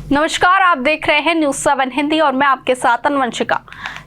नमस्कार, आप देख रहे हैं न्यूज़ 7 हिंदी और मैं आपके साथ अनवंशिका।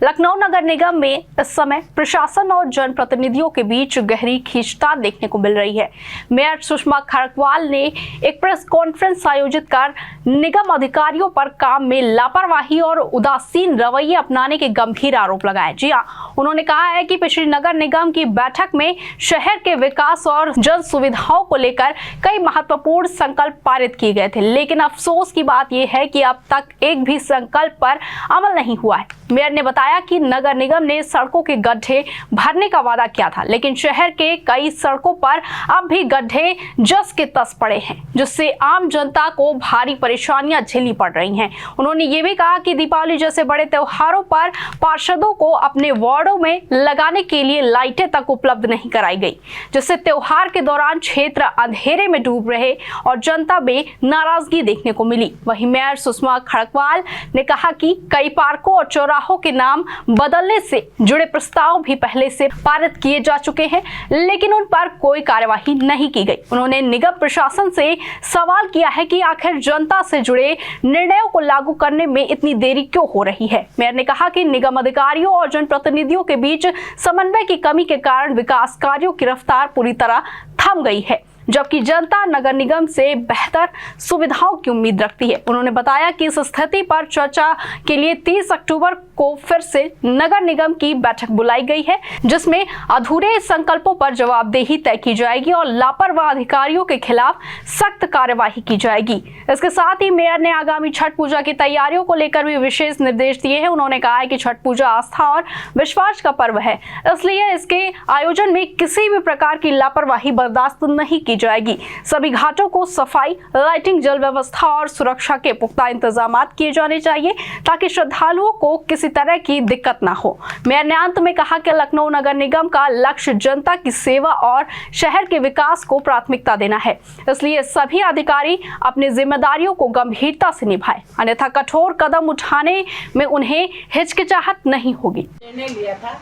लखनऊ नगर निगम में इस समय प्रशासन और जनप्रतिनिधियों के बीच गहरी खींचतान देखने को मिल रही है। मेयर सुषमा खड़गवाल ने एक प्रेस कॉन्फ्रेंस आयोजित कर निगम अधिकारियों पर काम में लापरवाही और उदासीन रवैये अपनाने के गंभीर आरोप लगाए। जी हाँ, उन्होंने कहा है कि पिछली नगर निगम की बैठक में शहर के विकास और जन सुविधाओं को लेकर कई महत्वपूर्ण संकल्प पारित किए गए थे, लेकिन अफसोस की बात यह है कि अब तक एक भी संकल्प पर अमल नहीं हुआ है। मेयर ने बताया कि नगर निगम ने सड़कों के गड्ढे भरने का वादा किया था, लेकिन शहर के कई सड़कों पर अब भी गड्ढे जस के तस पड़े हैं, जिससे आम जनता को भारी परेशानियां झेलनी पड़ रही हैं। उन्होंने ये भी कहा कि दीपावली जैसे बड़े त्योहारों पर पार्षदों को अपने वार्डों में लगाने के लिए लाइटें तक उपलब्ध नहीं कराई गई, जिससे त्योहार के दौरान क्षेत्र अंधेरे में डूब रहे और जनता में नाराजगी देखने को मिली। वहीं मेयर सुषमा खड़गवाल ने कहा कि कई पार्कों और चौराहों के नाम बदलने से जुड़े प्रस्ताव भी पहले से पारित किए जा चुके हैं, लेकिन उन पर कोई कार्यवाही नहीं की गई। उन्होंने निगम प्रशासन से सवाल किया है कि आखिर जनता से जुड़े निर्णयों को लागू करने में इतनी देरी क्यों हो रही है। मेयर ने कहा कि निगम अधिकारियों और जनप्रतिनिधियों के बीच समन्वय की कमी के कारण विकास कार्यों की रफ्तार पूरी तरह थम गई है, जबकि जनता नगर निगम से बेहतर सुविधाओं की उम्मीद रखती है। उन्होंने बताया कि इस स्थिति पर चर्चा के लिए 30 अक्टूबर को फिर से नगर निगम की बैठक बुलाई गई है, जिसमें अधूरे संकल्पों पर जवाबदेही तय की जाएगी और लापरवाह अधिकारियों के खिलाफ सख्त कार्यवाही की जाएगी। इसके साथ ही मेयर ने आगामी छठ पूजा की तैयारियों को लेकर भी विशेष निर्देश दिए हैं। उन्होंने कहा है कि छठ पूजा आस्था और विश्वास का पर्व है, इसलिए इसके आयोजन में किसी भी प्रकार की लापरवाही बर्दाश्त नहीं की जाएगी। सभी घाटों को सफाई, लाइटिंग, जल व्यवस्था और सुरक्षा के पुख्ता इंतजाम किए जाने चाहिए, ताकि श्रद्धालुओं को किसी तरह की दिक्कत ना हो। मेयर ने अंत में कहा कि लखनऊ नगर निगम का लक्ष्य जनता की सेवा और शहर के विकास को प्राथमिकता देना है, इसलिए सभी अधिकारी अपनी जिम्मेदारियों को गंभीरता से निभाएं, अन्यथा कठोर कदम उठाने में उन्हें हिचकिचाहट नहीं होगी। निर्णय लिया था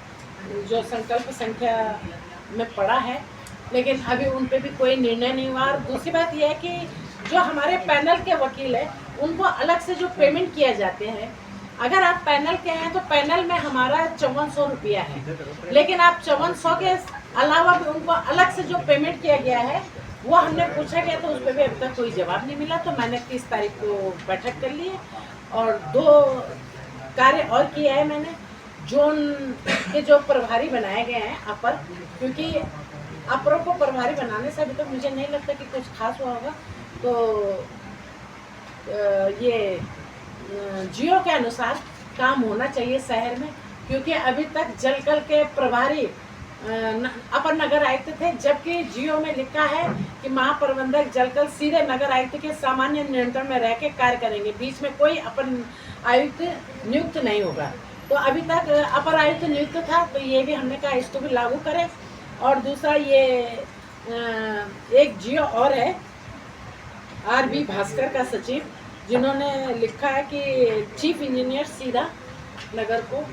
जो संकल्प संख्या में पड़ा है, लेकिन अभी उन पे भी कोई निर्णय नहीं हुआ। और दूसरी बात यह है कि जो हमारे पैनल के वकील हैं उनको अलग से जो पेमेंट किया जाते हैं, अगर आप पैनल के हैं तो पैनल में हमारा 5400 रुपया है, लेकिन आप 5400 के अलावा भी उनको अलग से जो पेमेंट किया गया है वो हमने पूछा गया, तो उस पर भी अभी तक कोई जवाब नहीं मिला। तो मैंने 30 तारीख को बैठक कर ली है और 2 कार्य और किया है मैंने। जोन के जो प्रभारी बनाए गए हैं अपर, क्योंकि अपरों को प्रभारी बनाने से अभी तक मुझे नहीं लगता कि कुछ खास हुआ होगा, तो ये जियो के अनुसार काम होना चाहिए शहर में, क्योंकि अभी तक जलकल के प्रभारी अपर नगर आयुक्त थे, जबकि जियो में लिखा है कि महाप्रबंधक जलकल सीधे नगर आयुक्त के सामान्य नियंत्रण में रह के कार्य करेंगे, बीच में कोई अपर आयुक्त नियुक्त नहीं होगा। तो अभी तक अपर आयुक्त नियुक्त था, तो ये भी हमने कहा इसको भी लागू करें। और दूसरा ये एक जियो और है आर.बी. भास्कर का सचिव, जिन्होंने लिखा है कि चीफ इंजीनियर सीधा नगर को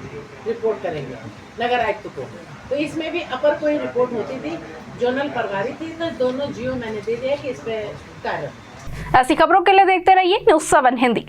रिपोर्ट करेंगे, नगर आयुक्त को। तो इसमें भी अपर कोई रिपोर्ट होती थी, जोनल प्रभारी थी, तो दोनों जियो मैंने दे दिया कि इस पे कार्य। ऐसी खबरों के लिए देखते रहिए न्यूज़ 7 हिंदी।